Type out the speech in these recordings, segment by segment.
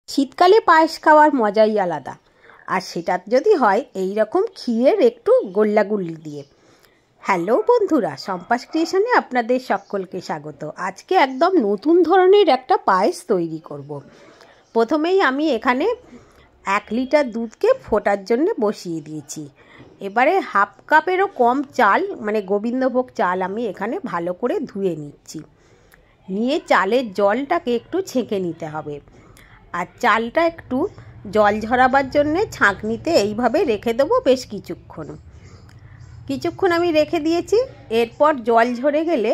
শীতকালে পায়েস খাওয়ার মজাই আলাদা, আর সেটা যদি হয় এই রকম ক্ষীরের একটু গোল্লাগুল্লি দিয়ে। হ্যালো বন্ধুরা, সম্পাস ক্রিয়েশনে আপনাদের সকলকে স্বাগত। আজকে একদম নতুন ধরনের একটা পায়েস তৈরি করব। প্রথমেই আমি এখানে 1 লিটার দুধকে ফোটার জন্য বসিয়ে দিয়েছি। এবারে হাফ কাপেরও কম চাল, মানে গোবিন্দভোগ চাল, আমি এখানে ভালো করে ধুয়ে নিচ্ছি। নিয়ে চালের জলটাকে একটু ছেঁকে নিতে হবে, আর চালটা একটু জল ঝরাবার জন্যে ছাঁকনিতে এইভাবে রেখে দেবো বেশ কিছুক্ষণ আমি রেখে দিয়েছি। এরপর জল ঝরে গেলে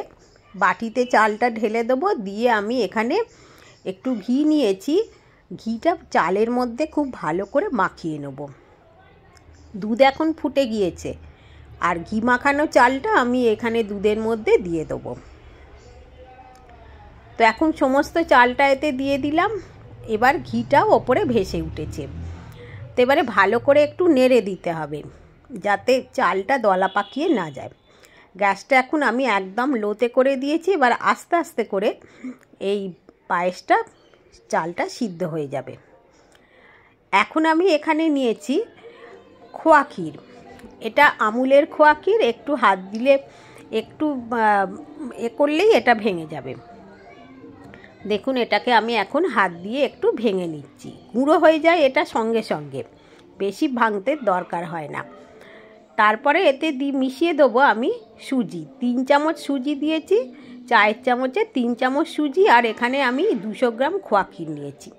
বাটিতে চালটা ঢেলে দেবো। দিয়ে আমি এখানে একটু ঘি নিয়েছি, ঘিটা চালের মধ্যে খুব ভালো করে মাখিয়ে নেব। দুধ এখন ফুটে গিয়েছে, আর ঘি মাখানো চালটা আমি এখানে দুধের মধ্যে দিয়ে দেবো। তো এখন সমস্ত চালটা এতে দিয়ে দিলাম। এবার ঘিটাও ওপরে ভেসে উঠেছে। তো এবারে ভালো করে একটু নেড়ে দিতে হবে যাতে চালটা দলা পাকিয়ে না যায়। গ্যাসটা এখন আমি একদম লোতে করে দিয়েছি। এবার আস্তে আস্তে করে এই পায়েসটা চালটা সিদ্ধ হয়ে যাবে। এখন আমি এখানে নিয়েছি খোয়া ক্ষীর। এটা আমুলের খোয়া ক্ষীর। একটু হাত দিলে একটু করলেই এটা ভেঙে যাবে। দেখুন, এটাকে আমি এখন হাত দিয়ে একটু ভেঙে নিচ্ছি। গুঁড়ো হয়ে যায় এটা সঙ্গে সঙ্গে, বেশি ভাঙতে দরকার হয় না। তারপরে এতে মিশিয়ে দেবো আমি সুজি। 3 চামচ সুজি দিয়েছি, চায়ের চামচে 3 চামচ সুজি, আর এখানে আমি 200 গ্রাম খোয়া ক্ষীর নিয়েছি।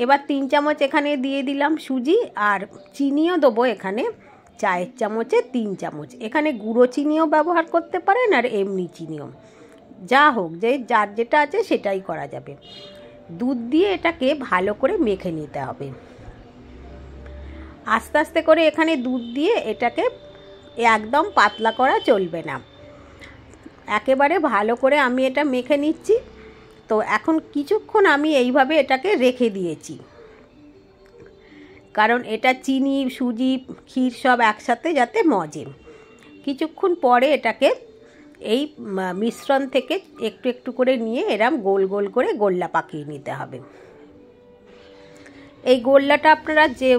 এবার 3 চামচ এখানে দিয়ে দিলাম সুজি, আর চিনিও দেবো এখানে চায়ের চামচে 3 চামচ। এখানে গুঁড়ো চিনিও ব্যবহার করতে পারেন, আর এমনি চিনিও, যা হোক, যে যার যেটা আছে সেটাই করা যাবে। দুধ দিয়ে এটাকে ভালো করে মেখে নিতে হবে। আস্তে আস্তে করে এখানে দুধ দিয়ে এটাকে একদম পাতলা করা চলবে না, একেবারে ভালো করে আমি এটা মেখে নিচ্ছি। তো এখন কিছুক্ষণ আমি এইভাবে এটাকে রেখে দিয়েছি, কারণ এটা চিনি, সুজি, ক্ষীর সব একসাথে যাতে মজে। কিছুক্ষণ পরে এটাকে এই মিশ্রণ থেকে একটু একটু করে নিয়ে এরম গোল গোল করে গোল্লা পাকিয়ে নিতে হবে। এই গোল্লাটা আপনারা যে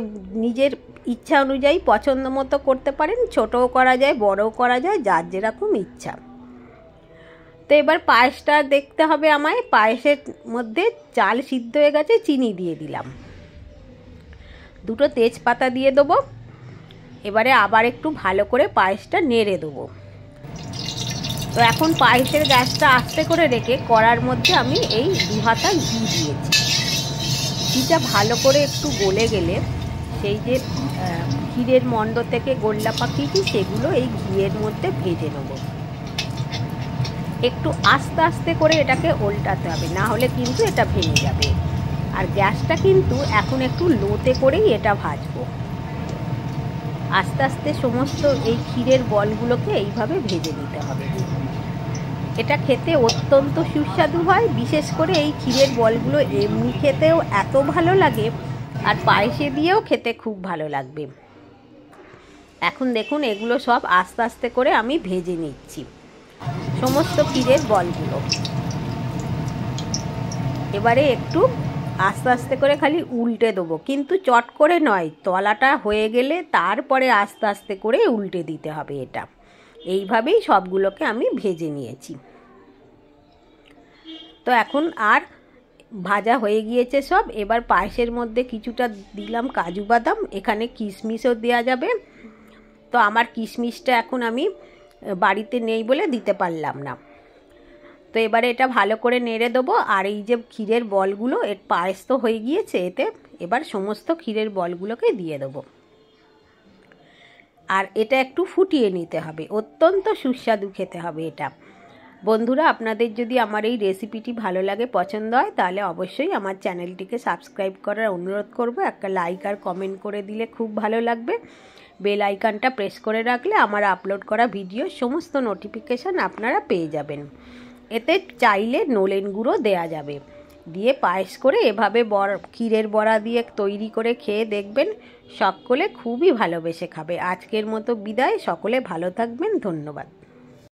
নিজের ইচ্ছা অনুযায়ী পছন্দ মতো করতে পারেন। ছোটও করা যায়, বড়ও করা যায়, যার যেরকম ইচ্ছা। তো এবার পায়েসটা দেখতে হবে আমায়। পায়েসের মধ্যে চাল সিদ্ধ হয়ে গেছে, চিনি দিয়ে দিলাম, 2টো তেজপাতা দিয়ে দেবো। এবারে আবার একটু ভালো করে পায়েসটা নেড়ে দেবো। তো এখন পায়েসের গ্যাসটা আস্তে করে রেখে কড়ার মধ্যে আমি এই 2 হাতা ঘি দিয়েছি। ঘিটা ভালো করে একটু গলে গেলে সেই যে ক্ষীরের মণ্ড থেকে গোল্লা পাকিয়েছি সেগুলো এই ঘিয়ের মধ্যে ভেজে নেব। একটু আস্তে আস্তে করে এটাকে উল্টাতে হবে, না হলে কিন্তু এটা ভেঙে যাবে। আর গ্যাসটা কিন্তু এখন একটু লোতে করেই এটা ভাজবো। আস্তে আস্তে সমস্ত এই ক্ষীরের বলগুলোকে এইভাবে ভেজে নিতে হবে। এটা খেতে অত্যন্ত সুস্বাদু হয়। বিশেষ করে এই ক্ষীরের বলগুলো এমনি খেতেও এত ভালো লাগে, আর পায়েসে দিয়েও খেতে খুব ভালো লাগবে। এখন দেখুন, এগুলো সব আস্তে আস্তে করে আমি ভেজে নিচ্ছি, সমস্ত ক্ষীরের বলগুলো। এবারে একটু আস্তে আস্তে করে খালি উল্টে দেবো, কিন্তু চট করে নয়। তলাটা হয়ে গেলে তারপরে আস্তে আস্তে করে উল্টে দিতে হবে। এটা এইভাবেই সবগুলোকে আমি ভেজে নিয়েছি। তো এখন আর ভাজা হয়ে গিয়েছে সব। এবার পায়েসের মধ্যে কিছুটা দিলাম কাজু বাদাম, এখানে কিশমিশও দেওয়া যাবে। তো আমার কিশমিশটা এখন আমি বাড়িতে নেই বলে দিতে পারলাম না। তো এবারে এটা ভালো করে নেড়ে দেবো। আর এই যে ক্ষীরের বলগুলো, এর পায়েস তো হয়ে গিয়েছে এতে, এবার সমস্ত ক্ষীরের বলগুলোকে দিয়ে দেবো। আর এটা একটু ফুটিয়ে নিতে হবে। অত্যন্ত সুস্বাদু খেতে হবে এটা। বন্ধুরা, আপনাদের যদি আমার এই রেসিপিটি ভালো লাগে, পছন্দ হয়, তাহলে অবশ্যই আমার চ্যানেলটিকে সাবস্ক্রাইব করার অনুরোধ করব। একটা লাইক আর কমেন্ট করে দিলে খুব ভালো লাগবে। বেল আইকনটা প্রেস করে রাখলে আমার আপলোড করা ভিডিও সমস্ত নোটিফিকেশান আপনারা পেয়ে যাবেন। এতে চাইলে নলেন গুঁড়ো দেয়া যাবে। দিয়ে পায়েস করে এভাবে ক্ষীরের বড়া দিয়ে তৈরি করে খেয়ে দেখবেন, সকলে খুবই ভালোবেসে খাবে। আজকের মতো বিদায়। সকলে ভালো থাকবেন। ধন্যবাদ।